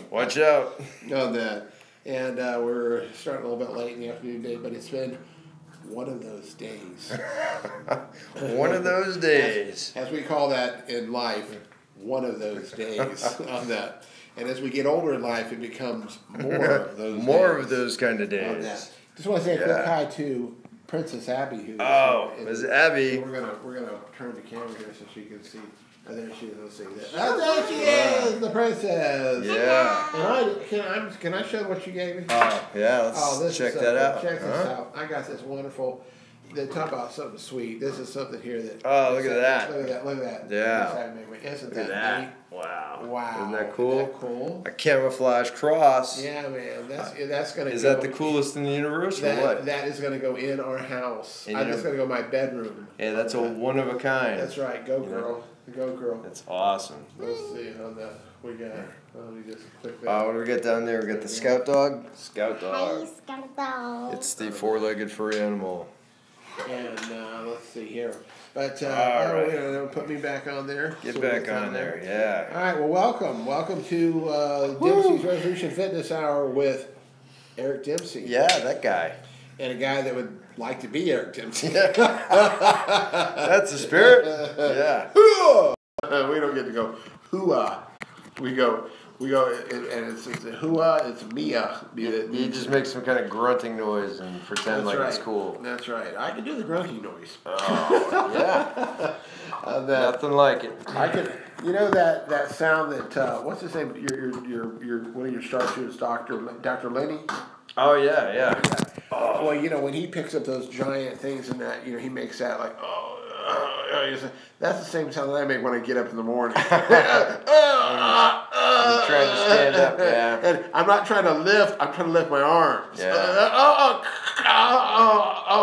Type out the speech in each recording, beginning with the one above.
Watch out. On that. And we're starting a little bit late in the afternoon day, but it's been one of those days. One of those days. As we call that in life, one of those days on that. And as we get older in life, it becomes more of those More days of those kind of on days. that. Just want to say a quick hi to Princess Abby, who Miss Abby. We're gonna turn the camera here so she can see. Oh, there she is. Let's see that. Oh, there she is, the princess. Yeah. And can I show what you gave me? Oh, yeah. Let's check that out. Check this out. I got this wonderful. They talk about something sweet. This is something here that. Oh, look at that. Look at that. Look at that. Yeah. Isn't Look at that neat? Wow. Wow. Isn't that cool? Isn't that cool? A camouflage cross. Yeah, man. That's gonna. Is that the coolest in the universe or what? That is gonna go in our house. That's gonna go in my bedroom. Yeah, that's a one of a kind. That's right. Go girl. Go girl. That's awesome. Let's see how that we got. Let me just click that. What do we get down there? We got the scout dog. Scout dog. Hi, Scout Dog. It's the four-legged furry animal. And let's see here. But right. put me back on there. Get back on there, yeah. All right. Well, welcome to Dempsey's Resolution Fitness Hour with Eric Dempsey. Yeah, that guy. And a guy that would like to be Eric Dempsey. That's the spirit. Yeah. We don't get to go hoo-ah. We go, and it's a hoo-ah, it's Mia. You just make some kind of grunting noise and pretend like it's cool. That's right. I can do the grunting noise. Oh, yeah. Nothing like it. I can. You know that sound that what's his name? Your one of your sharpshooters, Dr. Lenny. Oh yeah. Oh. Well, you know when he picks up those giant things and that, he makes that like that's the same sound that I make when I get up in the morning. I'm trying to stand up, yeah. And I'm not trying to lift. I'm trying to lift my arms. Yeah.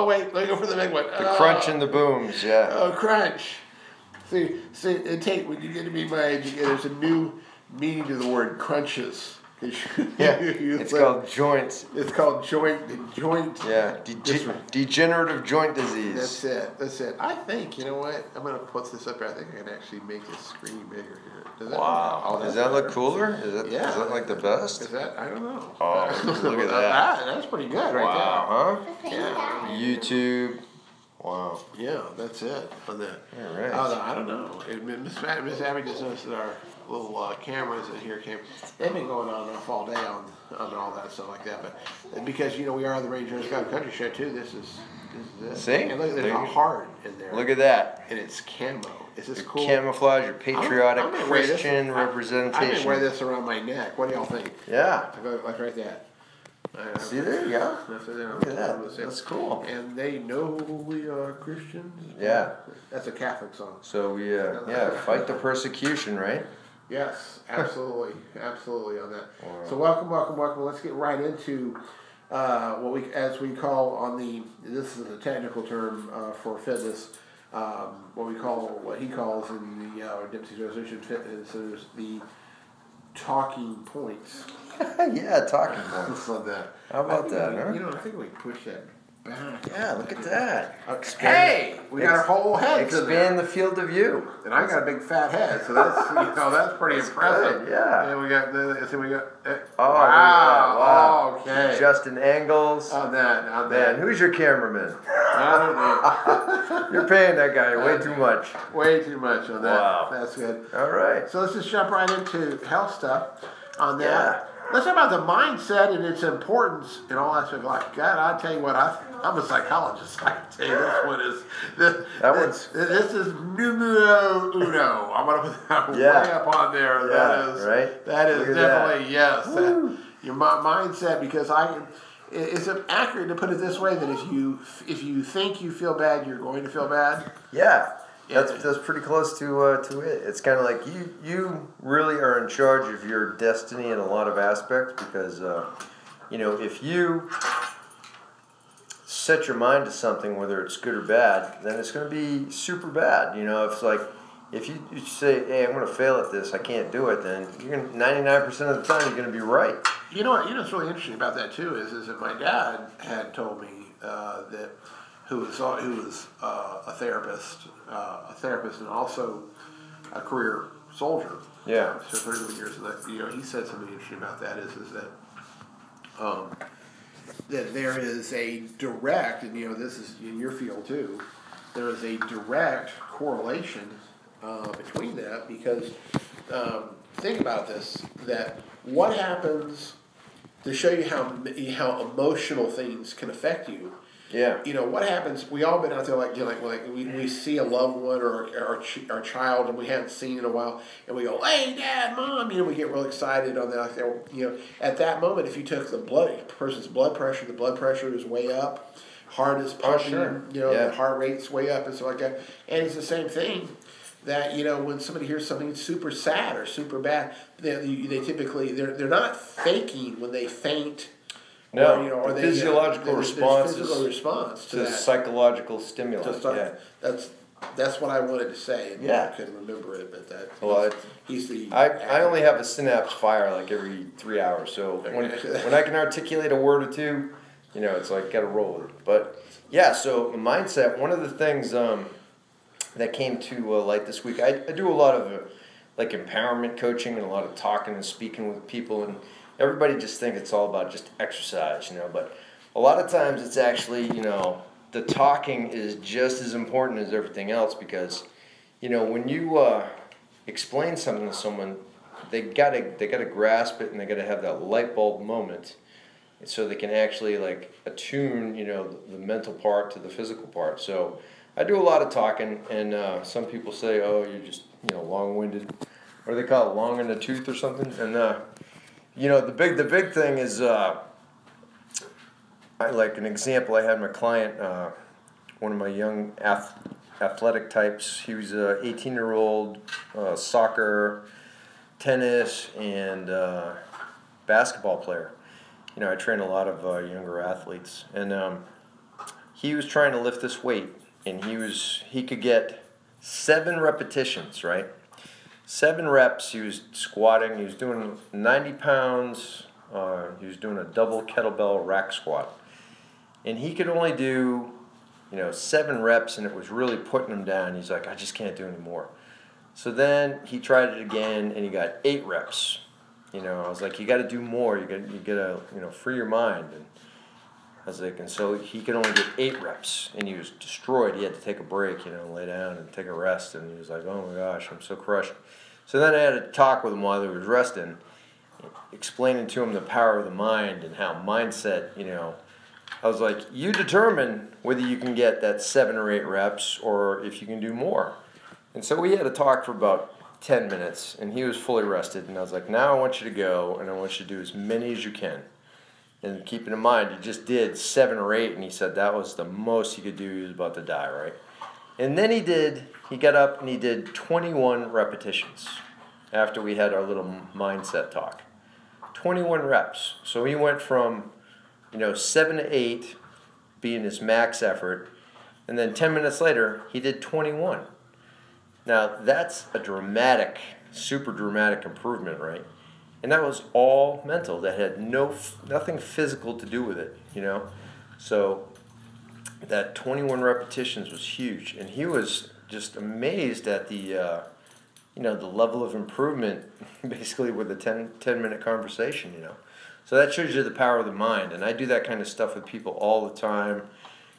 Wait. Let me go for the big one. The crunch and the booms, yeah. Oh, crunch. See, when you get to be my age, there's a new meaning to the word crunches. Yeah, it's called joints. It's called joint. Yeah, degenerative joint disease. That's it. I think, you know what? I'm going to put this up here. I think I can actually make this screen bigger here. Does that look cooler? Is that like the best? Is that? I don't know. Oh, look at that. That's pretty good right there. Wow, huh? Yeah. YouTube. Wow. Yeah, that's it. On that. All right. I don't know. Miss Abby just noticed that our little cameras in here they've been going on and off all day on all that stuff like that. But because we are the Rangers Got Country Show too. This is it. See? And look, there's a heart in there. Look at that. And it's camo. Is this cool? Camouflage, your patriotic I'm Christian representation. I'm gonna wear this around my neck. What do y'all think? Yeah. I go like right there. See, there you go. Look at that. That's cool. And they know we are Christians. Yeah. That's a Catholic song. So we fight the persecution, right? Yes, absolutely, absolutely on that. Wow. So welcome. Let's get right into as we call this is a technical term for fitness. What he calls in the Dempsey's Resolution Fitness is the talking points. Yeah, talking points. On that. How about that? Huh? I think we push that back. Yeah, look at that. Hey, we got our whole head. Expand the field of view. And I got a big fat head, so that's that's pretty impressive. Good, yeah. And we got wow. Okay. Justin Angles. On that. Man, who's your cameraman? I don't know. You're paying that guy way too much. Way too much on that. Wow. That's good. All right. So let's just jump right into health stuff on that. Yeah. Let's talk about the mindset and its importance in all aspects of life. God, I tell you what, I'm a psychologist. I can tell you this one is this is numero uno. I'm gonna put that way up on there. Yeah, That is definitely yes. Your mindset, because is it accurate to put it this way that if you think you feel bad, you're going to feel bad? Yeah. That's pretty close to it. It's kind of like you really are in charge of your destiny in a lot of aspects because, if you set your mind to something, whether it's good or bad, then it's going to be super bad. It's like if you say, hey, I'm going to fail at this, I can't do it, then you're 99% of the time you're going to be right. You know what's really interesting about that too is that my dad had told me that who was a therapist and also a career soldier. Yeah. So 31 years of that. He said something interesting about that is that that there is a direct, and this is in your field too, there is a direct correlation between that because think about this, that what happens to show you how emotional things can affect you. Yeah. What happens, we all been out there like we see a loved one or our child and we haven't seen in a while and we go, hey dad, mom, we get real excited on that. At that moment, if you took the person's blood pressure is way up, heart is pumping, the heart rate's way up and stuff like that. And it's the same thing that, when somebody hears something super sad or super bad, they typically, they're not faking when they faint. No, or the physiological response to that. Psychological stimulus. That's what I wanted to say. And I couldn't remember it, but he's the. I only have a synapse fire like every 3 hours, so when I can articulate a word or two, it's like gotta roll with it. But yeah, so mindset. One of the things that came to light this week, I do a lot of like empowerment coaching and a lot of talking and speaking with people and. Everybody just thinks it's all about just exercise, but a lot of times it's actually, the talking is just as important as everything else because, when you explain something to someone, they gotta grasp it and they gotta have that light bulb moment, so they can actually like attune, the mental part to the physical part. So I do a lot of talking, and some people say, oh, you're just long-winded, or they call it long in the tooth or something, and. The big thing is, like an example, I had my client, one of my young athletic types. He was a 18-year-old, soccer, tennis, and basketball player. I train a lot of younger athletes, and he was trying to lift this weight, and he could get 7 repetitions, right? 7 reps, he was squatting, he was doing 90 pounds, he was doing a double kettlebell rack squat. And he could only do, 7 reps, and it was really putting him down. He's like, I just can't do any more. So then he tried it again, and he got 8 reps. I was like, you got to do more. You got to, free your mind. And I was like, and so he could only get 8 reps, and he was destroyed. He had to take a break, lay down and take a rest. And he was like, oh my gosh, I'm so crushed. So then I had to talk with him while he was resting, explaining to him the power of the mind and how mindset, I was like, you determine whether you can get that 7 or 8 reps or if you can do more. And so we had to talk for about 10 minutes, and he was fully rested. And I was like, now I want you to go, and I want you to do as many as you can. And keeping in mind, he just did 7 or 8, and he said that was the most he could do. He was about to die, right? And then he got up and he did 21 repetitions after we had our little mindset talk. 21 reps. So he went from, 7 to 8 being his max effort, and then 10 minutes later, he did 21. Now, that's a super dramatic improvement, right? And that was all mental. That had nothing physical to do with it, So that 21 repetitions was huge, and he was just amazed at the the level of improvement basically with a 10-minute conversation, So that shows you the power of the mind, and I do that kind of stuff with people all the time.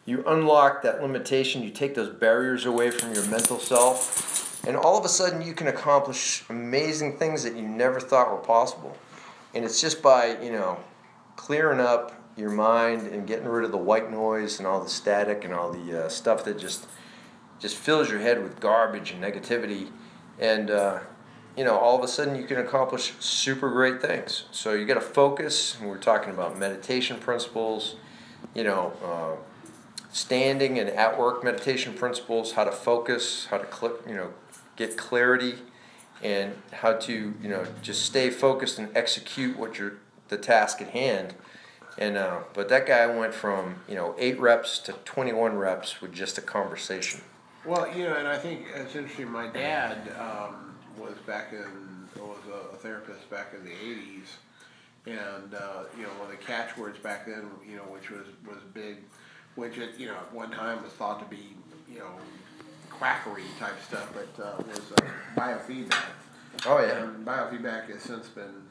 You unlock that limitation, you take those barriers away from your mental self, and all of a sudden you can accomplish amazing things that you never thought were possible. And it's just by, clearing up your mind and getting rid of the white noise and all the static and all the stuff that just fills your head with garbage and negativity. And, all of a sudden you can accomplish super great things. So you got to focus, and we're talking about meditation principles, standing and at work meditation principles, how to focus, how to get clarity, and how to, just stay focused and execute the task at hand. And but that guy went from 8 reps to 21 reps with just a conversation. Well, and I think it's interesting. My dad was a therapist back in the '80s, and one of the catchwords back then, which was big, which at one time was thought to be quackery type stuff, but was biofeedback. Oh yeah. And biofeedback has since been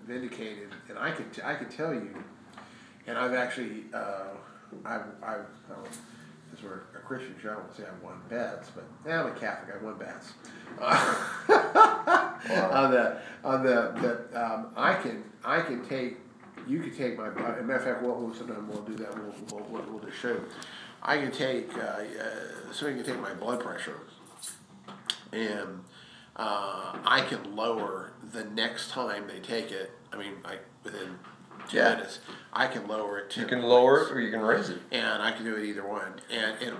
vindicated, and I can tell you, and I've actually because we're a Christian show, I won't say I've won bets, but I'm a Catholic. I've won bets. Wow. I can take. You can take my. As a matter of fact, sometime we'll do that. We'll just show you. I can take. Somebody can take my blood pressure, and I can lower the next time they take it. I mean, within 2 minutes, I can lower it. You can lower it or you can raise it. And I can do it either one. And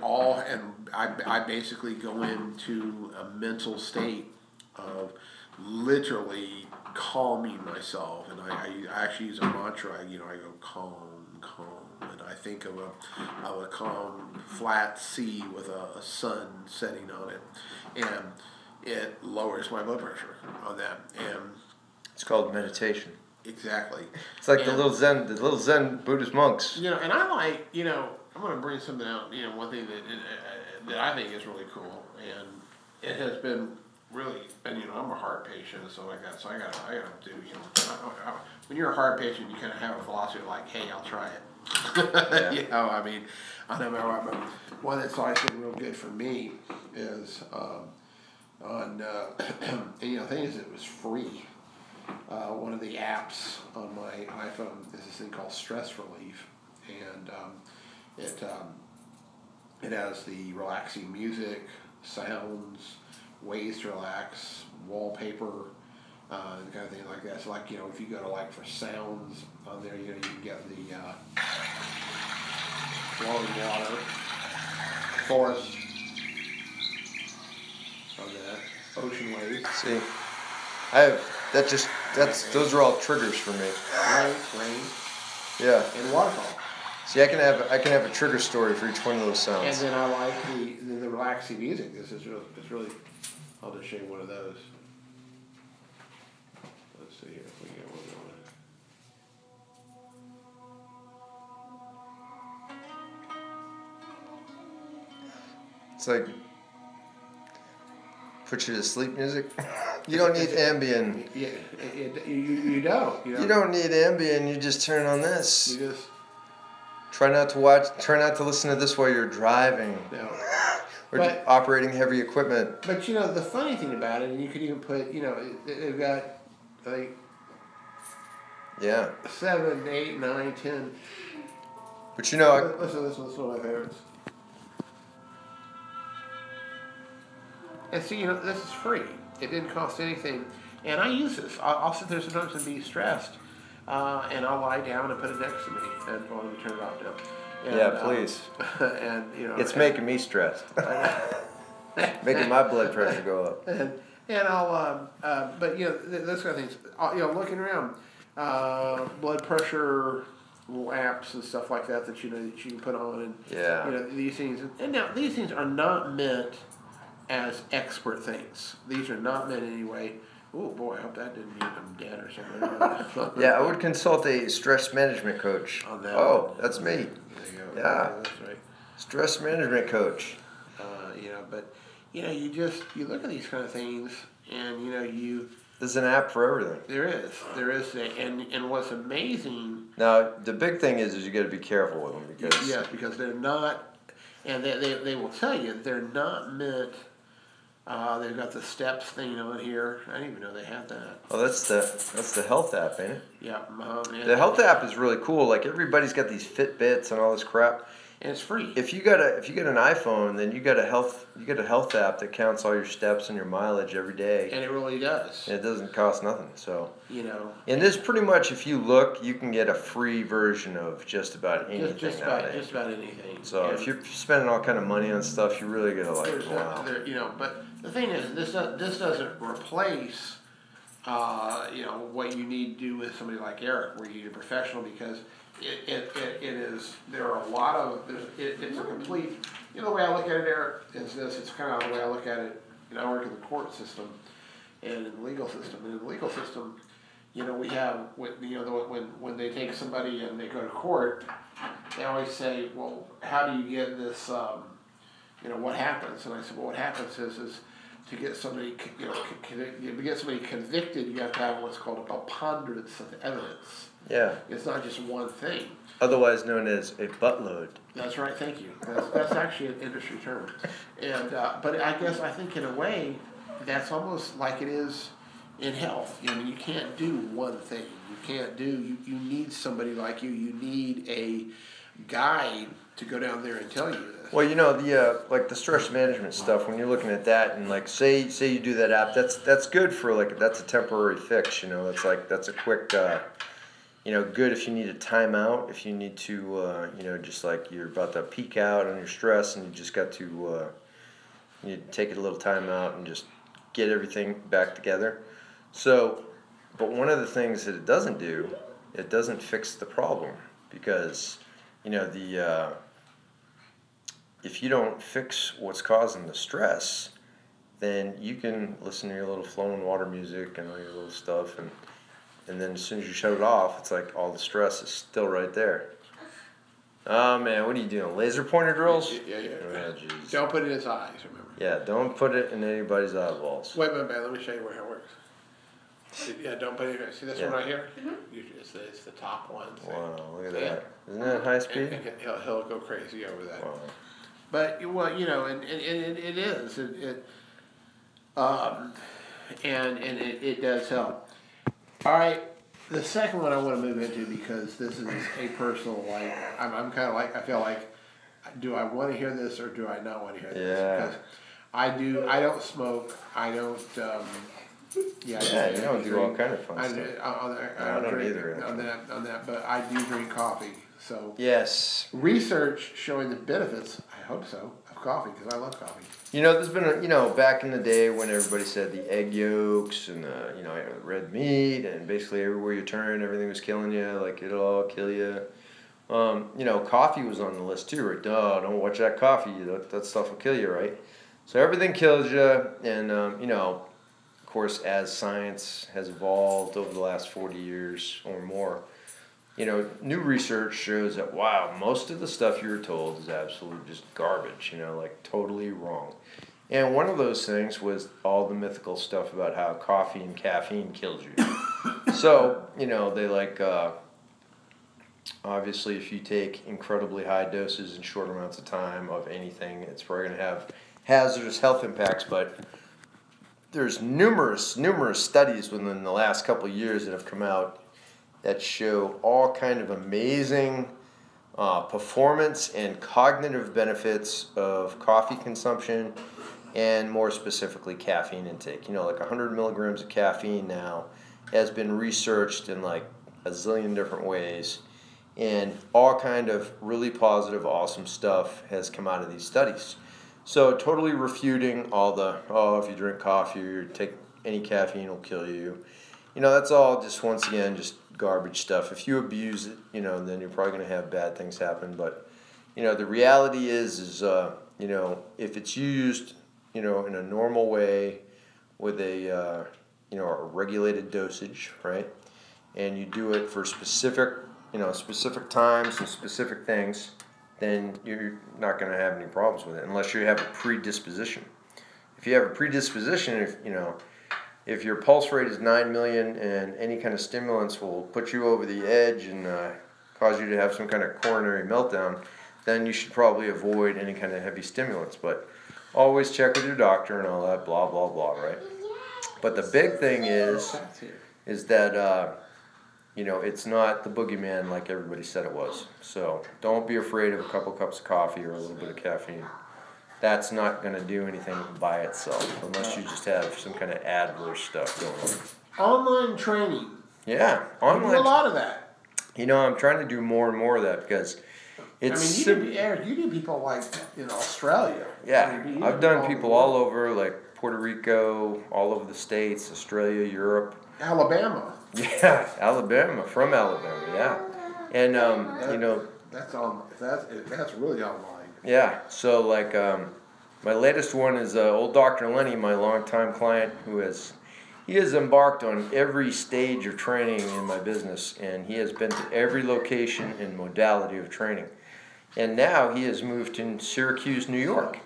I basically go into a mental state of literally calming myself. And I actually use a mantra. I go calm, and I think of a calm, flat sea with a sun setting on it, and it lowers my blood pressure on that. And It's called meditation. exactly. It's like the little Zen Buddhist monks. And I like, I'm going to bring something out, one thing that I think is really cool, and it has been really, and I'm a heart patient and stuff like that, so I got to do, when you're a heart patient, you kind of have a philosophy like, hey, I'll try it. Yeah. I mean, I know my but one that's always been real good for me is and the thing is, it was free. One of the apps on my iPhone is this thing called Stress Relief, and it has the relaxing music, sounds, ways to relax, wallpaper, and kind of thing like that. So like if you go to for sounds on there, you can get the flowing water, forest, on that, ocean waves. See, those are all triggers for me. Rain, Yeah. and waterfall. See, I can have a trigger story for each one of those sounds. And then I like the relaxing music. This is really. I'll just show you one of those. Let's see here if we get one going. It's like put you to sleep music. You don't need Ambien. Yeah, you don't. You don't need Ambien. You just turn on this. You just Try not to listen to this while you're driving. no. Or operating heavy equipment. But the funny thing about it, and you could even put, they've got like Yeah. 7, 8, 9, 10. But Listen to this one. This is one of my favorites. And see, this is free. It didn't cost anything. And I use this. I'll sit there sometimes and be stressed. And I'll lie down and put it next to me. And let me turn it off now. And, yeah, please. And it's making me stressed. Making my blood pressure go up. And I'll, but those kind of things. Looking around, blood pressure little apps and stuff like that that you can put on, and yeah. These things. And now these things are not meant as expert things. These are not meant in any way. Oh boy, I hope that didn't mean I'm dead or something. Yeah, I would consult a stress management coach. On that one. That's me. There you go. Yeah, that's right. Stress management coach. But you look at these kind of things, and There's an app for everything. There is, and what's amazing. Now the big thing is you got to be careful with them because they're not, and they will tell you they're not meant. They've got the steps thing on here. I didn't even know they had that. Oh, that's the health app, ain't it? Yeah. The health app is really cool. Like everybody's got these Fitbits and all this crap. And it's free. If you got an iPhone, then you got a health app that counts all your steps and your mileage every day. And it really does. And it doesn't cost nothing. So And this pretty much, if you look, you can get a free version of just about anything nowadays. Just about anything. So if you're spending all kind of money on stuff, you really gotta wow. But the thing is, this doesn't replace what you need to do with somebody like Eric, where you need a professional, because it is, there are a lot of, it's a complete, the way I look at it, Eric, is this. It's kind of the way I look at it. I work in the court system and in the legal system. And in the legal system, we have, when they take somebody and they go to court, they always say, well, how do you get this, what happens? And I said, well, what happens is to get somebody, to get somebody convicted, you have to have what's called a preponderance of evidence. Yeah. It's not just one thing. Otherwise known as a buttload. That's right. Thank you. That's actually an industry term. And but I think in a way, that's almost like it is in health. You can't do one thing. You can't do. You need somebody like you. You need a guide to go down there and tell you this. Well, the like the stress management stuff. When you're looking at that, and like say you do that app, that's good for that's a temporary fix. That's a quick. Good if you need a timeout, if you need to, just like you're about to peak out on your stress and you just got to, you take a little time out and just get everything back together. So, but one of the things that it doesn't do, it doesn't fix the problem because, if you don't fix what's causing the stress, then you can listen to your little flowing water music and all your little stuff and then as soon as you shut it off, it's like all the stress is still right there. Oh man, what are you doing? Laser pointer drills? Yeah. Oh, geez. Don't put it in his eyes, remember. Yeah, don't put it in anybody's eyeballs. Wait a minute, man. Let me show you where it works. Yeah, don't put it in. See this one right here? It's the top one. See? Wow, look at that. Isn't that high speed? And he'll go crazy over that. Wow. But and it is it does help. All right, the second one I want to move into because this is a personal I'm kind of I feel like, do I want to hear this or do I not want to hear this? Yeah. Because I don't smoke. I don't. You don't do all kind of fun stuff. I don't drink either. On that, but I do drink coffee. So yes, research showing the benefits. I hope so of coffee because I love coffee. There's been back in the day when everybody said the egg yolks and red meat and basically everywhere you turn everything was killing you, like it'll all kill you. Coffee was on the list too, right? Don't watch that coffee. That stuff will kill you, right? So everything kills you, and of course, as science has evolved over the last 40 years or more, new research shows that, wow, most of the stuff you were told is absolute just garbage, totally wrong. And one of those things was all the mythical stuff about how coffee and caffeine kills you. So, they obviously if you take incredibly high doses in short amounts of time of anything, it's probably going to have hazardous health impacts, but there's numerous studies within the last couple of years that have come out that show all kind of amazing performance and cognitive benefits of coffee consumption and more specifically caffeine intake. Like 100 milligrams of caffeine now has been researched in like a zillion different ways, and all kind of really positive, awesome stuff has come out of these studies. So totally refuting all the, if you drink coffee or take any caffeine will kill you. That's all just, once again, just garbage stuff. If you abuse it, then you're probably going to have bad things happen. But, the reality is if it's used, in a normal way with a regulated dosage, right? And you do it for specific times and specific things, then you're not going to have any problems with it unless you have a predisposition. If you have a predisposition, if your pulse rate is 9 million and any kind of stimulants will put you over the edge and cause you to have some kind of coronary meltdown, then you should probably avoid any kind of heavy stimulants. But always check with your doctor and all that, blah, blah, blah, right? But the big thing is that it's not the boogeyman like everybody said it was. So don't be afraid of a couple cups of coffee or a little bit of caffeine. That's not going to do anything by itself unless you just have some kind of adverse stuff going on. Online training. Yeah, online. Do a lot of that. I'm trying to do more and more of that because it's. Eric, you do people like in Australia. Yeah, I've done people all over, like Puerto Rico, all over the States, Australia, Europe. Alabama. Yeah, from Alabama, yeah. And, That's really online. Yeah, so like my latest one is old Dr. Lenny, my longtime client, he has embarked on every stage of training in my business, and he has been to every location and modality of training. And now he has moved to Syracuse, New York.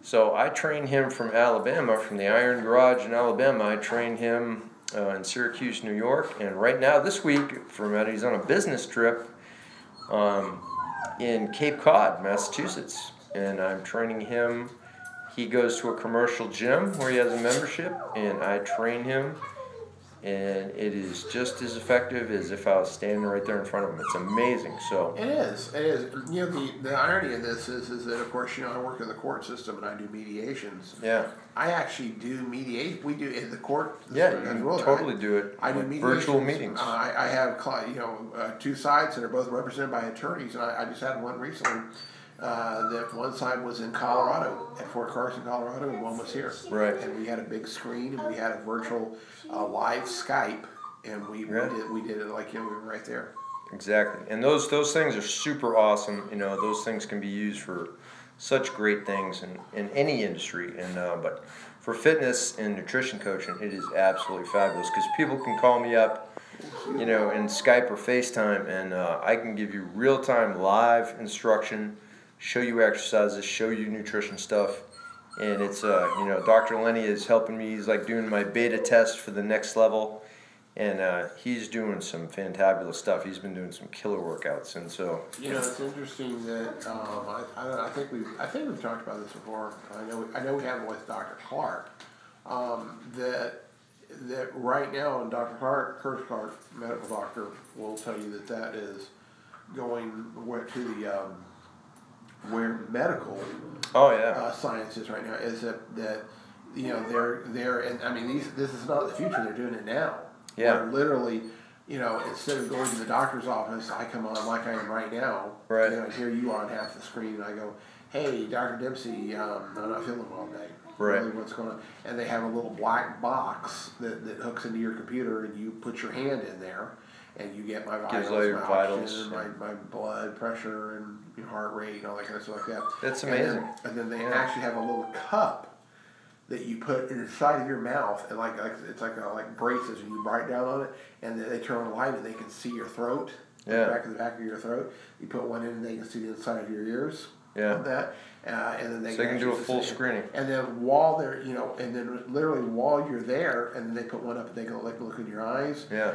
So I train him from Alabama, from the Iron Garage in Alabama. I train him in Syracuse, New York, and right now this week he's on a business trip in Cape Cod, Massachusetts, and I'm training him. He goes to a commercial gym where he has a membership, and I train him, and it is just as effective as if I was standing right there in front of him. It's amazing. So It is. It is. You know, the irony of this is that, of course, you know, I work in the court system and I do mediations. yeah, I actually do mediate. We do in the court. yeah, you totally do it. I do with mediations. virtual meetings. I have two sides that are both represented by attorneys, and I just had one recently. That one side was in Colorado, at Fort Carson, Colorado, and one was here. Right. And we had a big screen, and we had a virtual live Skype, and we did it like, you know, we were right there. Exactly, and those things are super awesome. You know, those things can be used for such great things in any industry, and but for fitness and nutrition coaching, it is absolutely fabulous because people can call me up, you know, in Skype or FaceTime, and I can give you real-time live instruction, show you exercises, show you nutrition stuff, and it's you know, Dr. Lenny is helping me. He's like doing my beta test for the next level. And he's doing some fantabulous stuff. He's been doing some killer workouts, and so. You know, it's interesting that I think we've talked about this before. I know we haven't with Dr. Clark. That right now, and Dr. Clark, Curtis Clark, medical doctor, will tell you that is going to the where medical. Oh yeah. Science is right now is that you know they're and I mean this is not the future. They're doing it now. Yeah. Where literally, you know, instead of going to the doctor's office, I come on like I am right now. Right. You know, here you are on half the screen, and I go, "Hey, Dr. Dempsey, I'm not feeling well today. Right. Really, what's going on?" And they have a little black box that hooks into your computer, and you put your hand in there, and you get my vitals, Gives all your my vitals, oxygen, my blood pressure, and your heart rate, and all that kind of stuff like that. That's amazing. And then they actually have a little cup that you put inside of your mouth, and it's like braces, and you bite down on it, and then they turn on the light, and they can see your throat, Yeah. the back of your throat. You put one in, and they can see the inside of your ears. Yeah. On that, and then So they can do a full screening. And then while they're, you know, and then literally while you're there, and then they put one up, and they can look in your eyes. Yeah.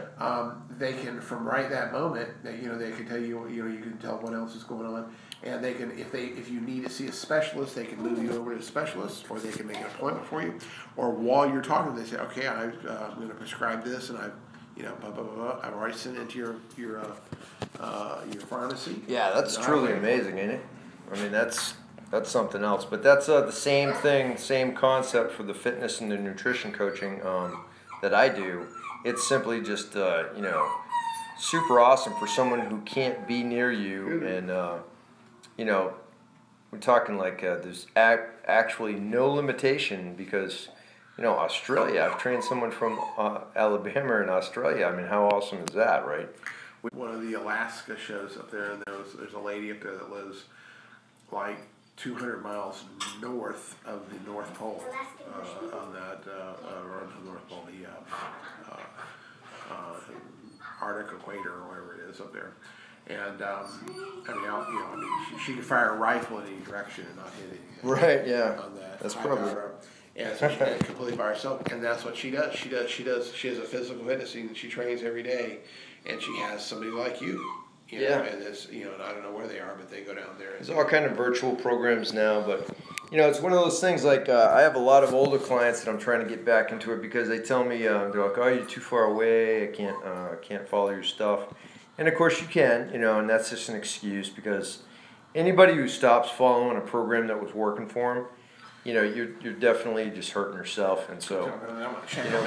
They can, from right that moment, you know, they can tell you, you know, you can tell what else is going on. And they can, if you need to see a specialist, they can move you over to a specialist, or they can make an appointment for you. Or while you're talking, they say, "Okay, I'm going to prescribe this, and you know, blah, blah, blah, blah. I've already sent it to your pharmacy." Yeah, that's truly amazing, ain't it? I mean, that's something else. But that's the same thing, same concept for the fitness and the nutrition coaching that I do. It's simply just you know, super awesome for someone who can't be near you, and you know, we're talking like there's actually no limitation because, you know, Australia. I've trained someone from Alabama in Australia. I mean, how awesome is that, right? One of the Alaska shows up there, and there's a lady up there that lives like 200 miles north of the North Pole, on that or the North Pole, the Arctic equator or whatever it is up there. And I mean, she could fire a rifle in any direction and not hit anything. Right. Yeah. On that, that's probably. And so she did it completely by herself, and that's what she does. She has a physical fitness, and she trains every day, and she has somebody like you. You know, Yeah. And it's, you know, I don't know where they are, but they go down there. There's all kind of virtual programs now, but you know, it's one of those things. Like I have a lot of older clients that I'm trying to get back into it because they tell me they're like, "Oh, you're too far away. I can't follow your stuff." And of course you can, you know, and that's just an excuse because anybody who stops following a program that was working for them, you know, you're definitely just hurting yourself. And so, you know,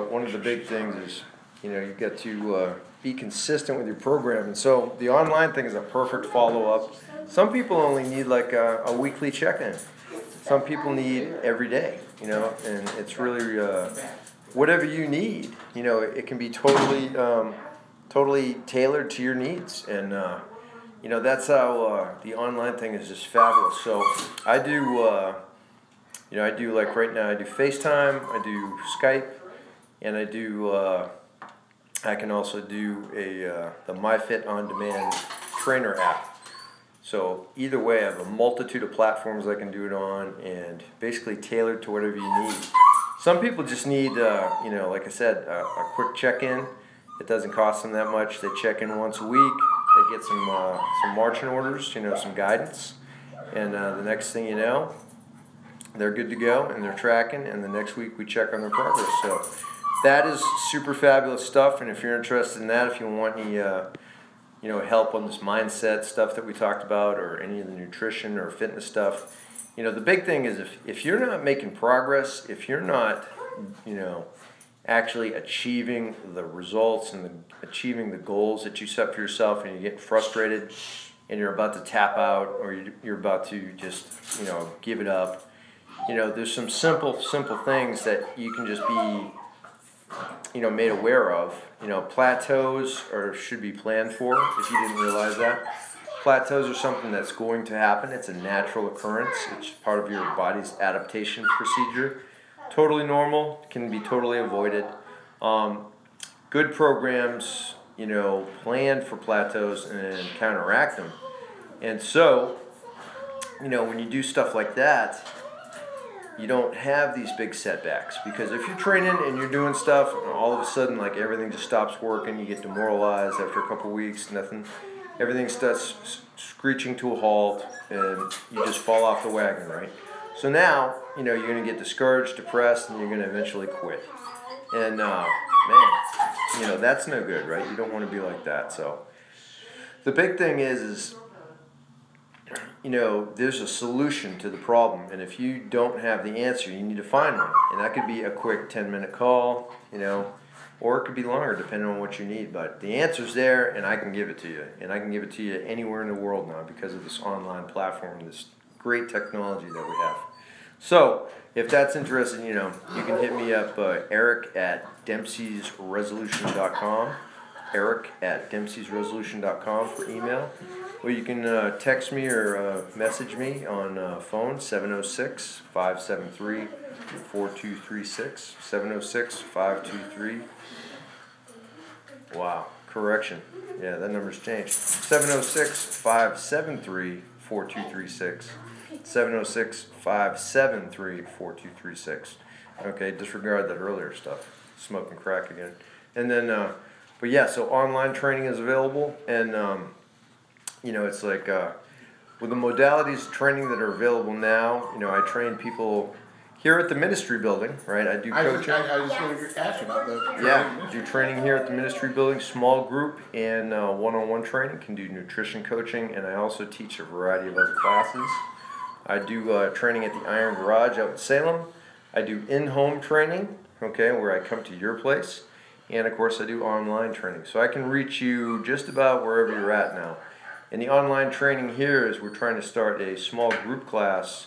one of the big things is, you know, you got to be consistent with your program. And so the online thing is a perfect follow-up. Some people only need like a weekly check-in. Some people need every day, you know, and it's really whatever you need. You know, it can be totally tailored to your needs. And, you know, that's how the online thing is just fabulous. So I do, you know, I do like right now, I do FaceTime, I do Skype, and I do, I can also do the MyFit On Demand trainer app. So either way, I have a multitude of platforms I can do it on, and basically tailored to whatever you need. Some people just need, like I said, a quick check-in. It doesn't cost them that much. They check in once a week. They get some marching orders, some guidance, and the next thing you know, they're good to go and they're tracking. And the next week we check on their progress. So that is super fabulous stuff. And if you're interested in that, if you want any, help on this mindset stuff that we talked about, or any of the nutrition or fitness stuff. The big thing is if you're not making progress, if you're not, actually achieving the results and achieving the goals that you set for yourself, and you get frustrated and you're about to tap out, or you're about to just, give it up, there's some simple things that you can just be, made aware of. Plateaus should be planned for, if you didn't realize that. Plateaus are something that's going to happen. It's a natural occurrence. It's part of your body's adaptation procedure. Totally normal, can be totally avoided. Good programs, plan for plateaus and counteract them. And so, when you do stuff like that, you don't have these big setbacks. Because if you're training and you're doing stuff, and all of a sudden, like, everything just stops working, you get demoralized after a couple weeks, everything starts screeching to a halt, and you just fall off the wagon, right? So now, you're going to get discouraged, depressed, and you're going to eventually quit. And, that's no good, right? You don't want to be like that. So the big thing is there's a solution to the problem. And if you don't have the answer, you need to find one. And that could be a quick 10-minute call, or it could be longer depending on what you need. But the answer's there, and I can give it to you. And I can give it to you anywhere in the world now because of this online platform, this great technology that we have. So if that's interesting, you can hit me up, Eric at Dempsey'sResolution.com, Eric at Dempsey'sResolution.com for email. Or you can text me or message me on phone, 706-573-4236, 706-523. Wow, correction. Yeah, that number's changed. 706-573-4236. 706-573-4236. Okay, disregard that earlier stuff. Smoking crack again. And then, so online training is available. And, it's like with the modalities of training that are available now, I train people here at the ministry building, right? I do coaching. I just wanted to ask you about the training. Yeah, do training here at the ministry building, small group and one-on-one training. Can do nutrition coaching, and I also teach a variety of other classes. I do training at the Iron Garage out in Salem. I do in-home training, where I come to your place. And, of course, I do online training. So I can reach you just about wherever you're at now. And the online training here is we're trying to start a small group class.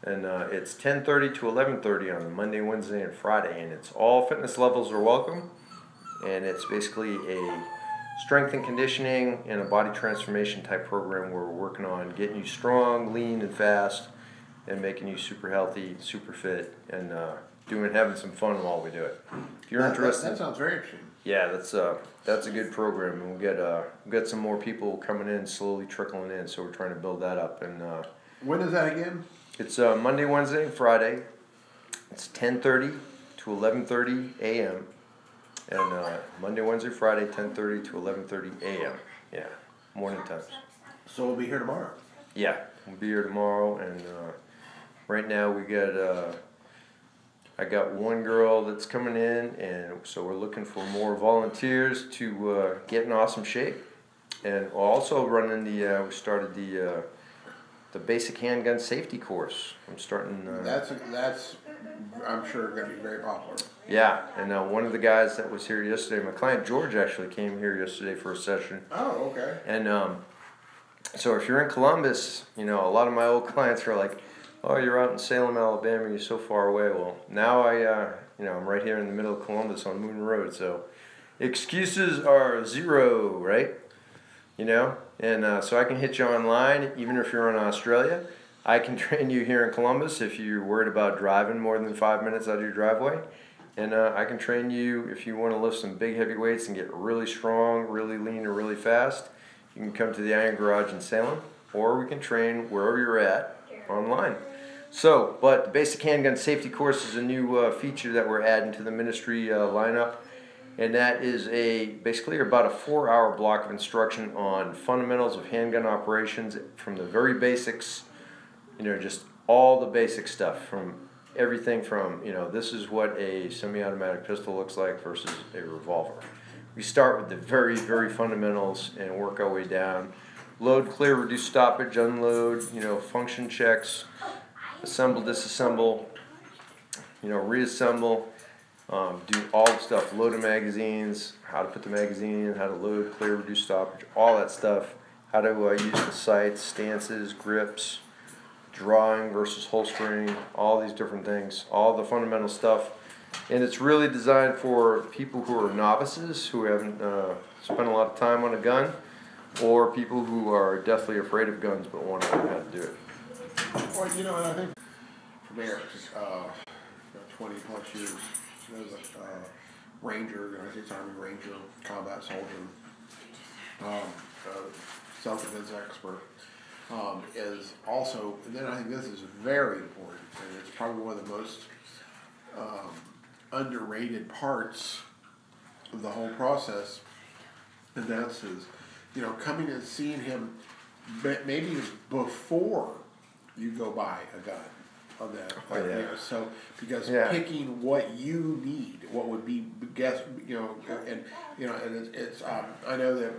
And it's 10:30 to 11:30 on Monday, Wednesday, and Friday. And it's all fitness levels are welcome. And it's basically a strength and conditioning and a body transformation type program where we're working on getting you strong, lean, and fast, and making you super healthy, super fit, and having some fun while we do it. If you're interested, that sounds very interesting. Yeah, that's a good program, and we've got some more people coming in, slowly trickling in. So we're trying to build that up. And when is that again? It's Monday, Wednesday, and Friday. It's 10:30 to 11:30 a.m. And Monday, Wednesday, Friday, 10:30 to 11:30 a.m. Yeah, morning times. So we'll be here tomorrow. Yeah, we'll be here tomorrow, and right now we got I got one girl that's coming in, and so we're looking for more volunteers to get in awesome shape, and we're also running we started the basic handgun safety course. I'm starting. That's I'm sure going to be very popular. Yeah, and one of the guys that was here yesterday, my client George actually came here yesterday for a session. Oh, okay. And so if you're in Columbus, a lot of my old clients are like, "Oh, you're out in Salem, Alabama. You're so far away." Well, now I'm right here in the middle of Columbus on Moon Road. So excuses are zero, right? And so I can hit you online, even if you're in Australia. I can train you here in Columbus if you're worried about driving more than 5 minutes out of your driveway. And I can train you if you want to lift some big heavy weights and get really strong, really lean, or really fast. You can come to the Iron Garage in Salem, or we can train wherever you're at online. So, but the basic handgun safety course is a new feature that we're adding to the ministry lineup, and that is basically about a 4-hour block of instruction on fundamentals of handgun operations, from the very basics, just all the basic stuff, from everything from, this is what a semi-automatic pistol looks like versus a revolver. We start with the very, very fundamentals and work our way down. Load, clear, reduce stoppage, unload, function checks, assemble, disassemble, reassemble, do all the stuff, load the magazines, how to put the magazine in, how to load, clear, reduce stoppage, all that stuff, how to use the sights, stances, grips, drawing versus holstering, all these different things, all the fundamental stuff. And it's really designed for people who are novices, who haven't spent a lot of time on a gun, or people who are deathly afraid of guns but want to learn how to do it. Well, and I think from there, 20 plus years as a Ranger, United States Army Ranger, combat soldier, self-defense expert, is also, and then I think this is very important, and it's probably one of the most underrated parts of the whole process, and that's his, coming and seeing him maybe before you go buy a gun on that. So because picking what you need, what would be and it's I know that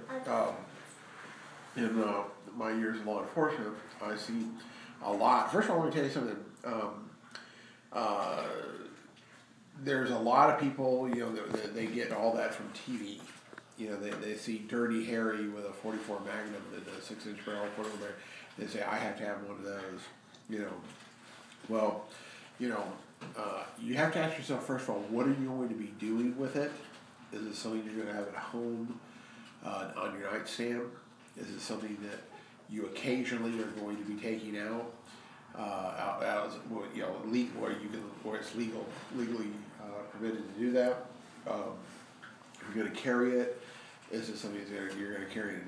in my years in law enforcement, I see a lot. First of all, I want to tell you something. There's a lot of people, they get all that from TV. They see Dirty Harry with a 44 Magnum and a 6-inch barrel, 44 Magnum. They say, I have to have one of those. Well, you have to ask yourself, first of all, what are you going to be doing with it? Is it something you're going to have at home on your nightstand? Is it something that you occasionally are going to be taking out? Where it's legally permitted to do that. If you're going to carry it, is it something that you're going to carry in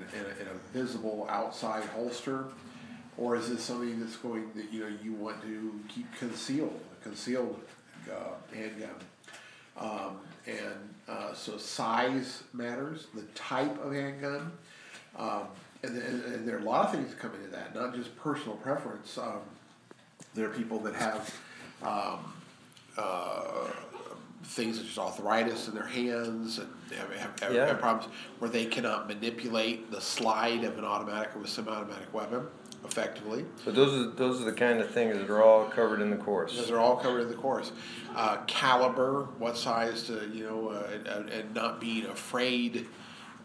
a visible outside holster, or is this something that's that you want to keep concealed handgun? So size matters, the type of handgun, and there are a lot of things that come into that, not just personal preference. There are people that have things such as arthritis in their hands, and they have problems where they cannot manipulate the slide of an automatic or a semi-automatic weapon effectively. But those are the kind of things that are all covered in the course. Those are all covered in the course. Caliber, what size to and not being afraid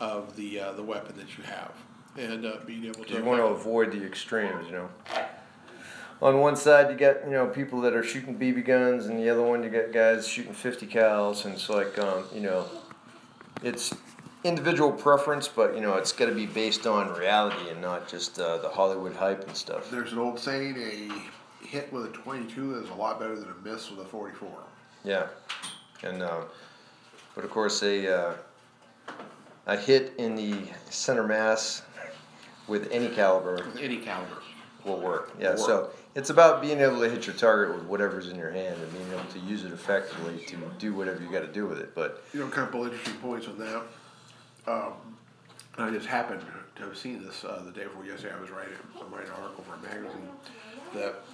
of the weapon that you have, and being able to. You want to avoid the extremes, On one side, you got people that are shooting BB guns, and the other one you got guys shooting 50 cals, and it's like it's individual preference, but it's got to be based on reality and not just the Hollywood hype and stuff. There's an old saying: a hit with a 22 is a lot better than a miss with a 44. Yeah, and but of course a hit in the center mass with any caliber. Will work. Yeah, so it's about being able to hit your target with whatever's in your hand and being able to use it effectively to do whatever you got to do with it. But a couple interesting points on that. I just happened to have seen this the day before yesterday. I was writing an article for a magazine that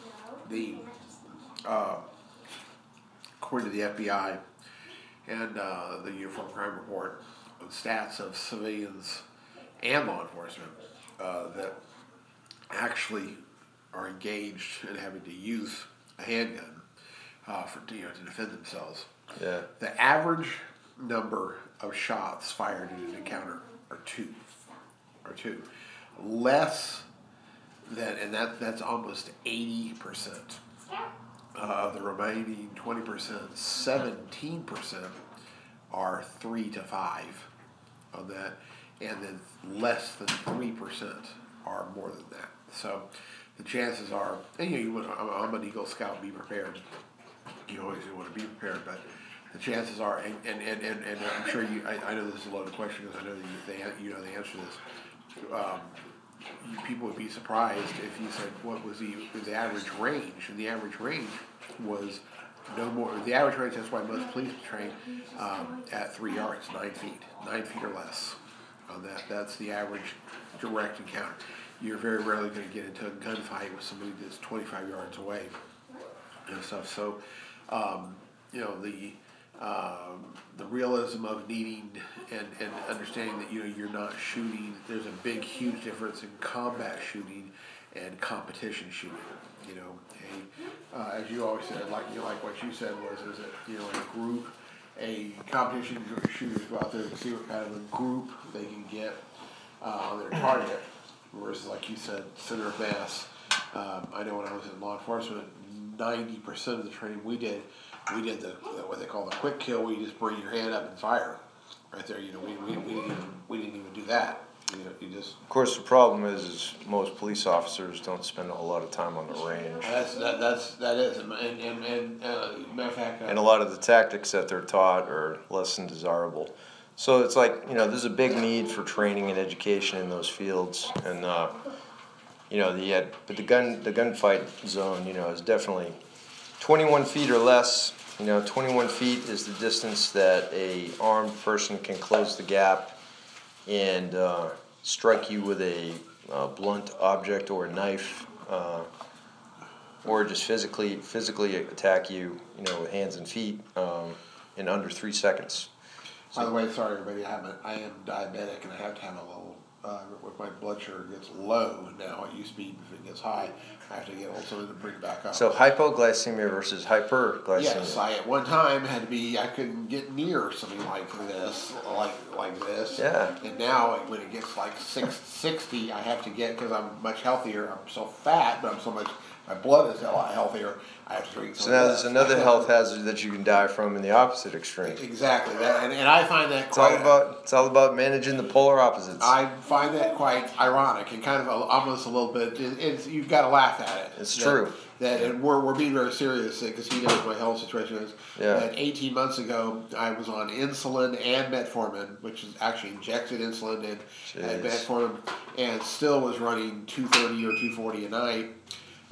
according to the FBI and the Uniform Crime Report, the stats of civilians and law enforcement that actually are engaged in having to use a handgun to defend themselves. Yeah. The average number of shots fired in an encounter are two. Less than, and that's almost 80%. Of the remaining 20%, 17% are 3 to 5 on that, and then less than 3% are more than that. So the chances are, and I'm an Eagle Scout, be prepared. You always want to be prepared, but the chances are, and I'm sure I know this is a loaded question because I know you know the answer to this. people would be surprised if you said what was the average range, and the average range was no more. The average range, that's why most police train at 3 yards, 9 feet, 9 feet or less. That's the average direct encounter. You're very rarely going to get into a gunfight with somebody that's 25 yards away and stuff. So, you know, the realism of needing and understanding that, you know, you're not shooting. There's a big, huge difference in combat shooting and competition shooting. You know, as you always said, like what you said is that, you know, in a group, a competition shooters go out there and see what kind of a group they can get on their target, versus, like you said, center of mass. I know when I was in law enforcement, 90% of the training we did the what they call the quick kill, where you just bring your hand up and fire right there. You know, we didn't even do that. You know, you just. Of course, the problem is most police officers don't spend a whole lot of time on the range. That is, and matter of fact. And a lot of the tactics that they're taught are less than desirable. So it's like, you know, there's a big need for training and education in those fields, and you know, but the gunfight zone, you know, is definitely 21 feet or less. You know, 21 feet is the distance that a armed person can close the gap and strike you with a blunt object or a knife, or just physically attack you, you know, with hands and feet in under 3 seconds. By the way, sorry everybody, I am diabetic and I have to have a little, if my blood sugar gets low now, it used to be if it gets high, I have to get a little something to bring it back up. So hypoglycemia versus hyperglycemia. Yes, I at one time had to be, I couldn't get near something like this, like this. Yeah. And now when it gets like 660, I have to get, because I'm much healthier, I'm so fat, but I'm so much, my blood is a lot healthier, I have to drink some. So now there's another health hazard that you can die from in the opposite extreme. Exactly, and I find that it's all about managing the polar opposites. I find that quite ironic and kind of almost a little bit. You've got to laugh at it. It's true. And we're being very serious because he knows my health situation is. Yeah. That 18 months ago, I was on insulin and metformin, which is actually injected insulin and metformin, and still was running 230 or 240 a night.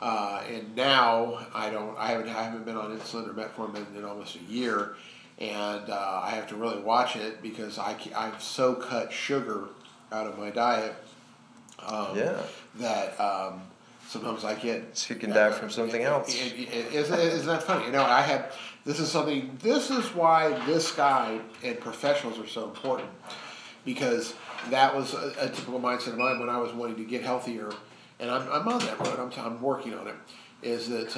And now I haven't been on insulin or metformin in almost a year, and I have to really watch it because I've so cut sugar out of my diet that sometimes I get. So you can die from something else. Isn't that funny? You know, this is why this guy and professionals are so important, because that was a typical mindset of mine when I was wanting to get healthier. And I'm on that road. I'm working on it. Is that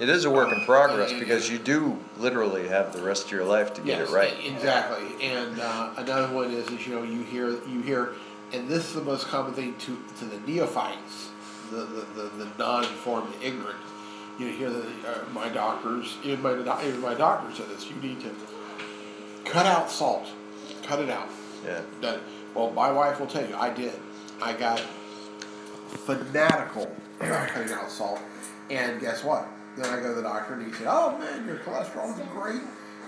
it is a work in progress because you do literally have the rest of your life to get it right. Exactly. And another one is you know you hear, and this is the most common thing to the neophytes, the non-informed, the ignorant. You hear that my doctors, even my doctor said this. You need to cut out salt, cut it out. Yeah. Well, my wife will tell you, I did. I got fanatical cutting out salt, and guess what? Then I go to the doctor and he said, "Oh man, your cholesterol is great,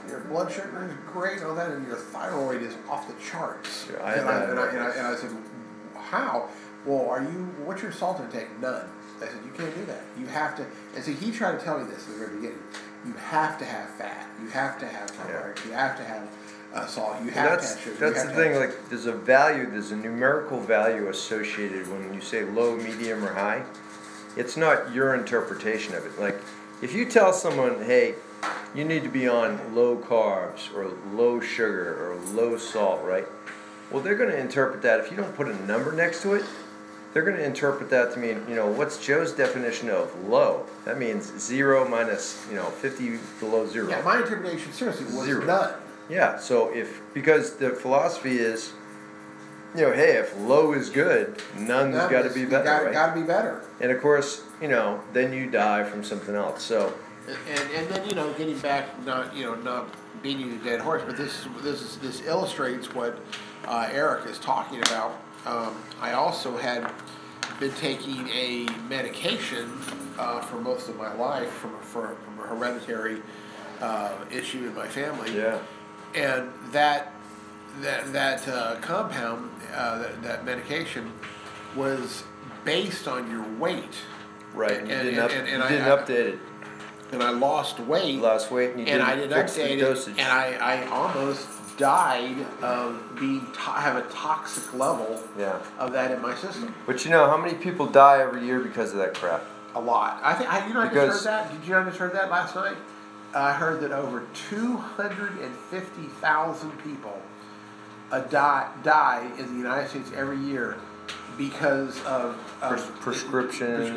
your blood sugar is great, and all that, and your thyroid is off the charts." And I said, "How?" Well, what's your salt intake? None. I said, "You can't do that. You have to." And see, he tried to tell me this at the very beginning. You have to have fat. You have to have carbohydrates. You have to have salt. You have to have sugar. That's the thing. Like, there's a numerical value associated when you say low, medium, or high. It's not your interpretation of it. Like, if you tell someone, "Hey, you need to be on low carbs or low sugar or low salt," right? Well, they're going to interpret that. If you don't put a number next to it, they're going to interpret that to mean, you know, what's Joe's definition of low? That means 0 minus, 50 below 0. Yeah, my interpretation seriously was 0. none. Yeah, so because the philosophy is, hey, if low is good, none's got to be better, right? Got to be better. And of course, then you die from something else. So, and then getting back, not beating a dead horse, but this illustrates what Eric is talking about. I also had been taking a medication for most of my life from a hereditary issue in my family. Yeah. And that compound, that medication, was based on your weight. Right. And, You and, didn't, and, and you I, didn't I update it. and I lost weight. You lost weight and you and I didn't didn't fix the update it, dosage. and I almost died of have a toxic level Yeah. of that in my system. But you know how many people die every year because of that crap? A lot. I think I just heard that. Did you know I just heard that last night? I heard that over 250,000 people die in the United States every year because of inaccurate prescriptions.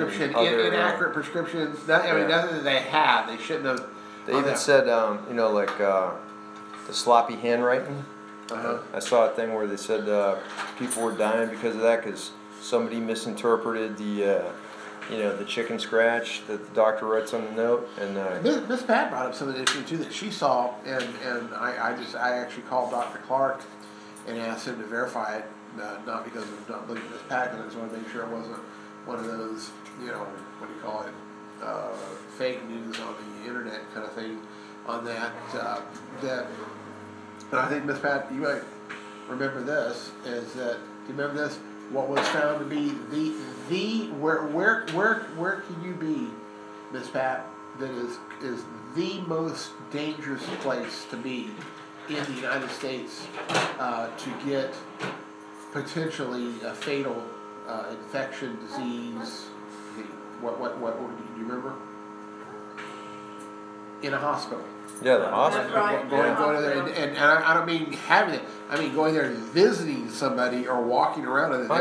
Nothing that they had. They shouldn't have. They even said, like the sloppy handwriting. I saw a thing where they said people were dying because of that because somebody misinterpreted the chicken scratch that the doctor writes on the note. And Miss Pat brought up something interesting too that she saw, and I actually called Dr. Clark and asked him to verify it, not because of not believing Miss Pat, because I just want to make sure it wasn't one of those, what do you call it, fake news on the internet kind of thing. On that, and I think Miss Pat, you might remember this. Is that do you remember this? What was found to be where can you be, Miss Pat? That is the most dangerous place to be in the United States to get potentially a fatal infection, disease. What do you remember? In a hospital. Yeah, the hospital. Right. Going there, and I don't mean having it. I mean going there and visiting somebody or walking around. And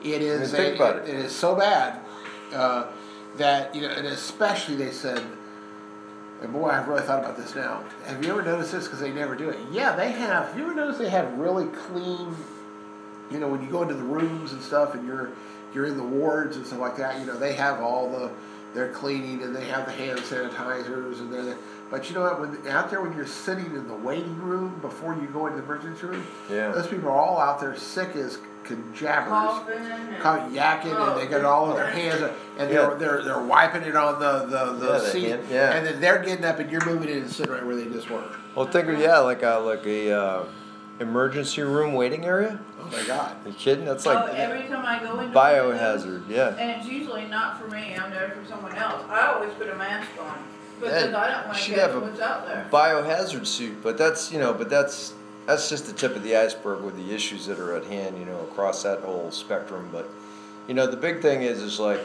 it is it is so bad that and especially they said, and boy, I've really thought about this now. Have you ever noticed this? Because they never do it. Yeah, they have. Have you ever noticed they have really clean? When you go into the rooms and stuff, and you're in the wards and stuff like that. They have all they're cleaning and they have the hand sanitizers and they're. But you know what? When you're sitting in the waiting room before you go into the emergency room, those people are all out there sick as jabbers, yakking, and they got it all in their hands, and they're wiping it on the seat, and then they're getting up and you're moving in and sitting right where they just were. Well, think of like a emergency room waiting area. Oh my God! Are you kidding? That's like every time I go into biohazard. And it's usually not for me. I'm there for someone else. I always put a mask on. Because I don't want to get what's out there. Biohazard suit, but that's that's just the tip of the iceberg with the issues that are at hand, across that whole spectrum. But the big thing is like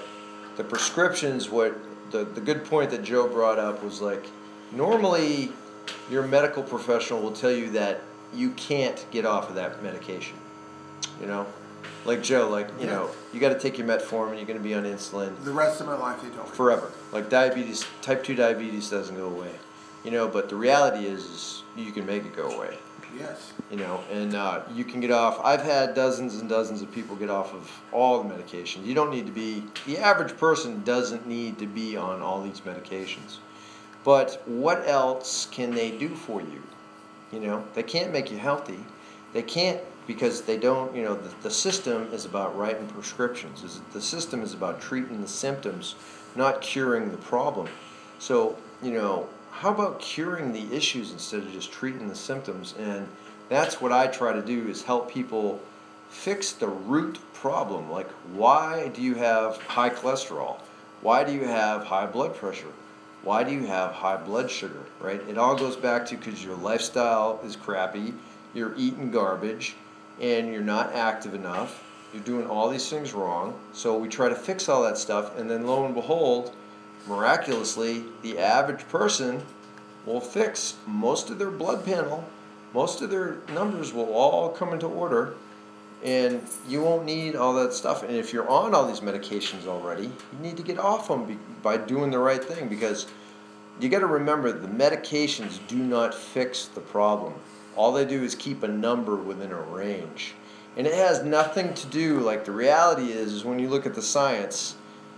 the prescriptions. What the good point that Joe brought up was like normally your medical professional will tell you that you can't get off of that medication. Like Joe, you got to take your metformin. You're going to be on insulin the rest of my life. They told me forever. Like diabetes, type 2 diabetes doesn't go away. But the reality is you can make it go away. Yes. And you can get off. I've had dozens and dozens of people get off of all the medications. You don't need to be. The average person doesn't need to be on all these medications. But what else can they do for you? They can't make you healthy. They can't. Because they don't, the system is about writing prescriptions. The system is about treating the symptoms, not curing the problem. So, how about curing the issues instead of just treating the symptoms? And that's what I try to do is help people fix the root problem. Like, why do you have high cholesterol? Why do you have high blood pressure? Why do you have high blood sugar, right? It all goes back to because your lifestyle is crappy, you're eating garbage, and you're not active enough, you're doing all these things wrong. So we try to fix all that stuff, and then lo and behold, miraculously, the average person will fix most of their blood panel, most of their numbers will all come into order, and you won't need all that stuff. And if you're on all these medications already, you need to get off them by doing the right thing, because you got to remember the medications do not fix the problem. All they do is keep a number within a range. And it has nothing to do, like the reality is when you look at the science,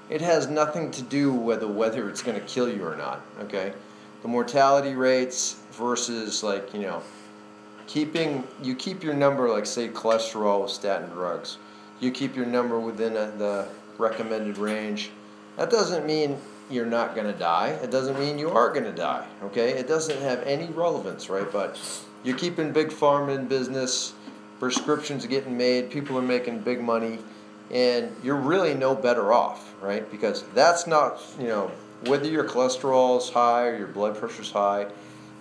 it has nothing to do with whether it's going to kill you or not, okay? The mortality rates versus you keep your number, like say cholesterol with statin drugs. You keep your number within the recommended range. That doesn't mean you're not going to die. It doesn't mean you are going to die, okay? It doesn't have any relevance, right? But you're keeping big pharma in business, prescriptions are getting made, people are making big money, and you're really no better off, right? Because that's not, whether your cholesterol is high or your blood pressure's high,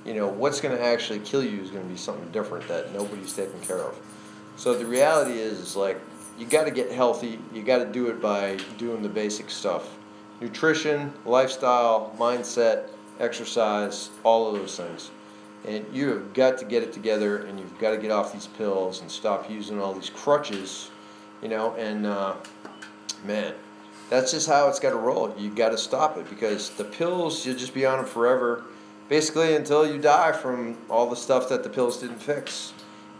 what's going to actually kill you is going to be something different that nobody's taking care of. So the reality is like, you got to get healthy. You got to do it by doing the basic stuff. Nutrition, lifestyle, mindset, exercise, all of those things. And you have got to get it together, and you've got to get off these pills and stop using all these crutches, and man, that's just how it's got to roll. You got to stop it, because the pills, you'll just be on them forever, basically until you die from all the stuff that the pills didn't fix.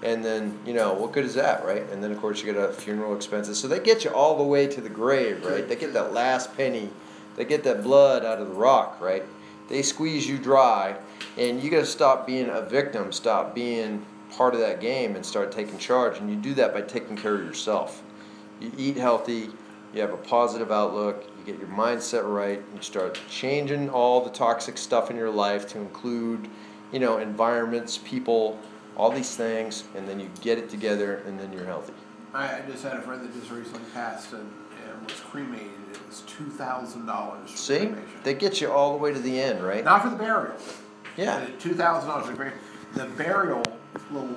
And then, what good is that, right? And then, of course, you got funeral expenses. So they get you all the way to the grave, right? They get that last penny. They get that blood out of the rock, right? They squeeze you dry, and you got to stop being a victim, stop being part of that game, and start taking charge. And you do that by taking care of yourself. You eat healthy, you have a positive outlook, you get your mindset right, you start changing all the toxic stuff in your life to include, environments, people, all these things, and then you get it together, and then you're healthy. I just had a friend that just recently passed and was cremated. It was $2,000. See? Cremation. They get you all the way to the end, right? Not for the burial. Yeah. $2,000 for cremation. The burial little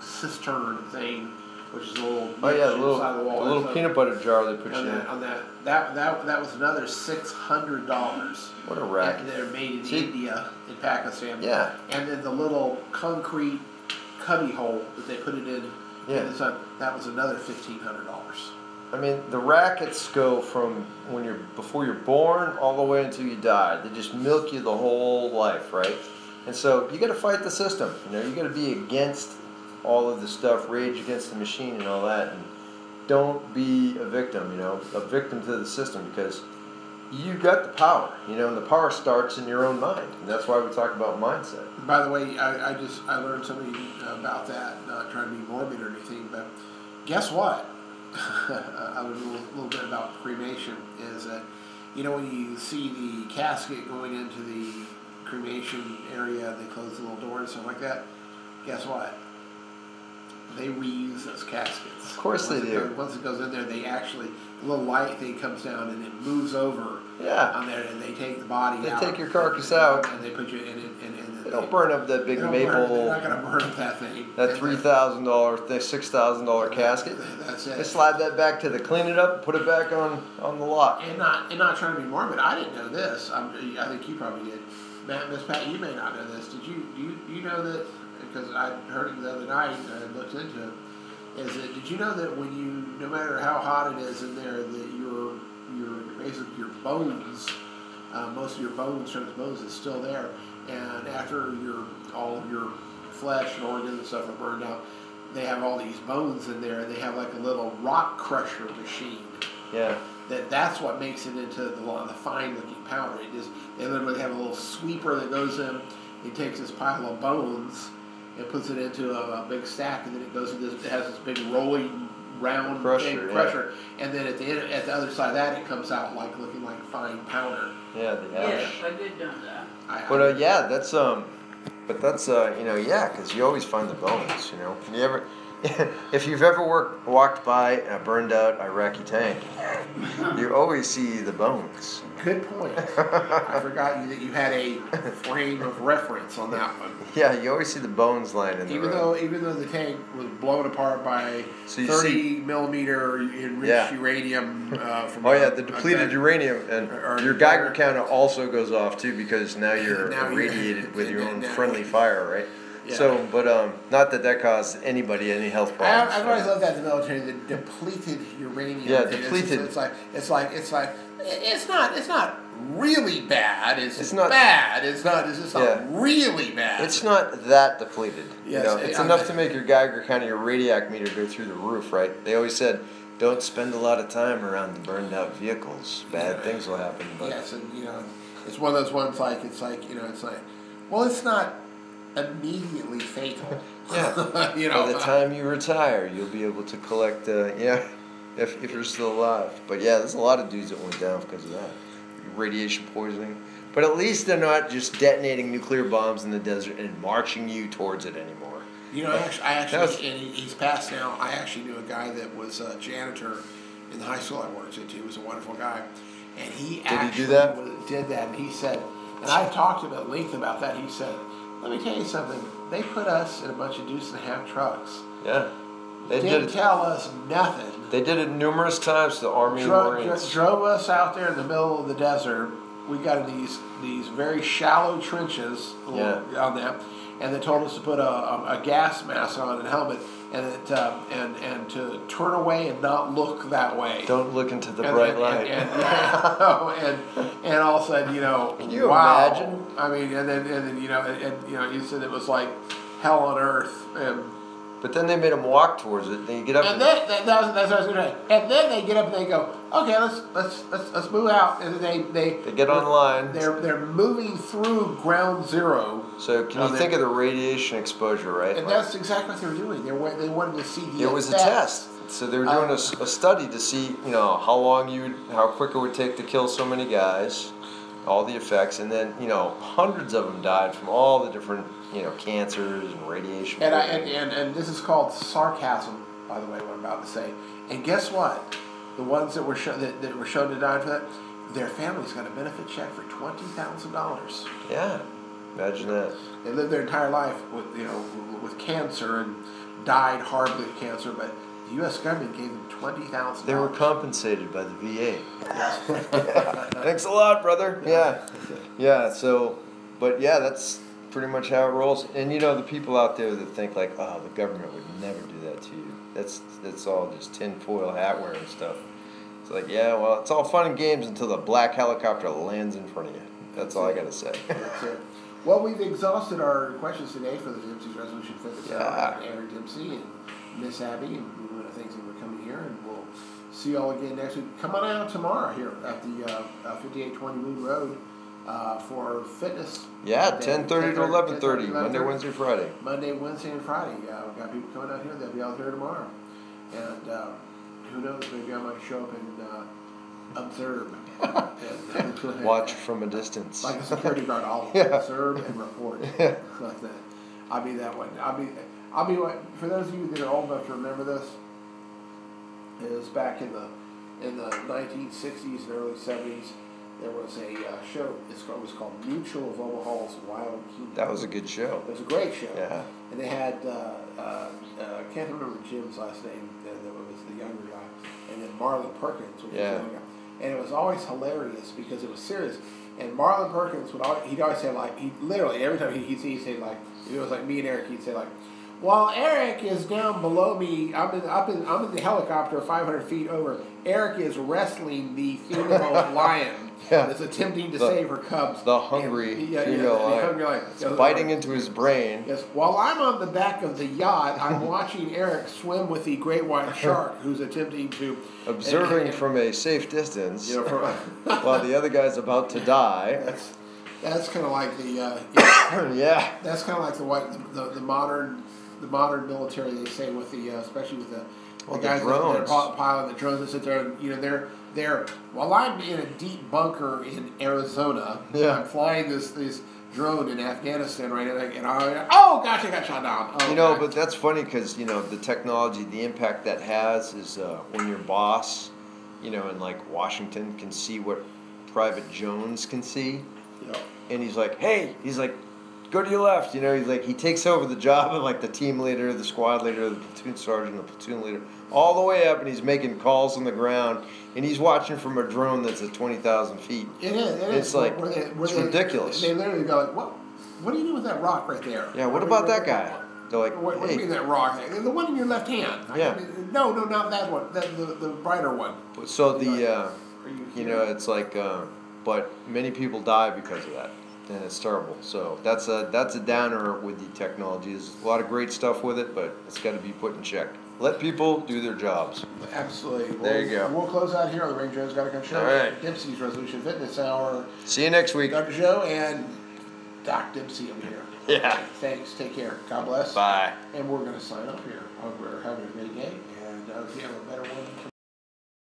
cistern thing, which is a little the little peanut butter jar they put you in. On that was another $600. What a racket! And they're made in India, in Pakistan. Yeah. And then the little concrete cubby hole that they put it in. Yeah. That was another $1,500. I mean, the rackets go from before you're born all the way until you die. They just milk you the whole life, right? And so you got to fight the system. You got to be against all of the stuff, rage against the machine and all that, and don't be a victim. A victim to the system, because you got the power. And the power starts in your own mind, and that's why we talk about mindset. By the way, I learned something about that. Not trying to be morbid or anything, but guess what? I learned a little bit about cremation. Is that when you see the casket going into the cremation area, they close the little doors and stuff like that. Guess what? They reuse those caskets. Of course they do. Once it goes in there, they actually, the little light thing comes down and it moves over on there, and they take the body out. They take your carcass out. And they put you in it. They don't burn up that big maple. They're not going to burn up that thing. That $3,000, $6,000 casket. That's it. They slide that back to clean it up, put it back on the lot. And not trying to be morbid. I didn't know this. I think you probably did. Miss Pat, you may not know this. Do you know that? Because I heard it the other night and I looked into it. Did you know that no matter how hot it is in there, that your basically your bones, most of your bones, is still there, and after all of your flesh and organs and stuff are burned out, they have all these bones in there, and they have like a little rock crusher machine. Yeah. That's what makes it into the fine looking powder. They literally have a little sweeper that goes in. He takes this pile of bones and puts it into a big stack, and then it goes into it has this big rolling round crusher, and then at the other side of that, it comes out looking like fine powder. Yeah, the ash. Yes, I did know that. Because you always find the bones. If you've ever walked by a burned out Iraqi tank, you always see the bones. Good point. I forgot that you had a frame of reference on that one. Yeah, you always see the bones lying in the road. Even though the tank was blown apart by 30 millimeter enriched uranium from the depleted uranium, and your Geiger counter also goes off too, because now you're irradiated with your own friendly fire, right? Yeah. So, but not that caused anybody any health problems. I've always loved that in the military, the depleted uranium. Yeah, depleted. It's not really bad. It's not bad. It's just not really bad. It's not that depleted. Yes, it's enough to make your Geiger counter, your radiac meter go through the roof, right? They always said, don't spend a lot of time around the burned out vehicles. Bad things will happen. But yes, and it's one of those ones well, it's not immediately fatal. Yeah. By the time you retire, you'll be able to collect. If you're still alive. But yeah, there's a lot of dudes that went down because of that radiation poisoning. But at least they're not just detonating nuclear bombs in the desert and marching you towards it anymore. I actually, and he's passed now. I actually knew a guy that was a janitor in the high school I worked at. He was a wonderful guy, and he Did he do actually that? did that. And he said, and I talked to him at length about that. He said, "Let me tell you something. They put us in a bunch of deuce and a half trucks. Yeah. They Didn't tell us nothing. They did it numerous times to the Army and Marines. Drove us out there in the middle of the desert. We got in these very shallow trenches on them, and they told us to put a gas mask on and helmet, and and to turn away and not look that way. Don't look into the bright light. And all of a sudden, you know, can you wow. imagine? I mean, and then you know, you said it was like hell on earth. But then they made them walk towards it. Then you get up. And then that's what I was going to say. And then they get up and they go, okay, let's move out. And they get on line. They're moving through ground zero. So can you think of the radiation exposure, right? And that's exactly what they were doing. They wanted to see the It was a test. So they were doing a study to see, you know, how quick it would take to kill so many guys, all the effects, and then, you know, hundreds of them died from all the different, you know, cancers and radiation. And this is called sarcasm, by the way, what I'm about to say. And guess what? The ones that were shown to die for that, their families got a benefit check for $20,000. Yeah, imagine that. They lived their entire life with cancer and died horribly of cancer, but the U.S. government gave them $20,000. They were compensated by the VA. Thanks a lot, brother. Yeah. So, but yeah, that's pretty much how it rolls. And you know, the people out there that think like, oh, the government would never do that to you. That's all just tinfoil hat wearing stuff. It's like, yeah, well, it's all fun and games until the black helicopter lands in front of you. That's all I gotta say. That's it. Well, we've exhausted our questions today for the Dempsey's Resolution Fitness Hour. Aaron Dempsey and Miss Abby, and one of the things that we're coming here, and we'll see you all again next week. Come on out tomorrow here at the 5820 Moon Road for fitness. Yeah, 10:30 to 11:30, Monday, Wednesday, Friday. Monday, Wednesday, and Friday. We've got people coming out here. They'll be out here tomorrow. And who knows, maybe I might show up and observe. And watch from a distance. Like a security guard, I'll observe and report. Like that. I'll be that one. I'll be like, for those of you that are old enough to remember this, it was back in the 1960s and early 70s. There was a show. It was called Mutual of Omaha's Wild Kingdom. That was a good show. It was a great show. Yeah. And they had I can't remember Jim's last name. That was the younger guy, and then Marlon Perkins was the younger guy. And it was always hilarious because it was serious. And Marlon Perkins he'd always say like literally every time he'd say like, if it was like me and Eric, he'd say like, while Eric is down below me, I'm in the helicopter 500 feet over. Eric is wrestling the female lion that's attempting to save her cubs. The hungry female lion. It's biting into his brain. Yes. While I'm on the back of the yacht, I'm watching Eric swim with the great white shark, who's attempting to observing from a safe distance, while the other guy's about to die. That's kind of like the That's kind of like the modern military. They say with the especially with the guys that are piloting the drones that sit there, and they're while I'm in a deep bunker in Arizona, I'm flying this drone in Afghanistan right now, and I got shot down. But that's funny because the technology, the impact that has is when your boss, in like Washington can see what Private Jones can see, and he's like, go to your left. He's like, he takes over the job of like the team leader, the squad leader, the platoon sergeant, the platoon leader, all the way up, and he's making calls on the ground, and he's watching from a drone that's at 20,000 feet. It is. It's like, it's ridiculous. They literally go like, what do you do with that rock right there? Yeah, what about that guy? They're like, what do you mean that rock? The one in your left hand. Yeah. No, not that one. The brighter one. So it's like, but many people die because of that. And it's terrible. So that's a downer with the technology. There's a lot of great stuff with it, but it's got to be put in check. Let people do their jobs. Absolutely. There you go. We'll close out here on the Ring Joe's Gotta Come Show. All right. Dempsey's Resolution Fitness Hour. See you next week. Dr. Joe and Doc Dempsey over here. Yeah. Thanks. Take care. God bless. Bye. And we're going to sign up here. We're having a great day. And if you have a better one.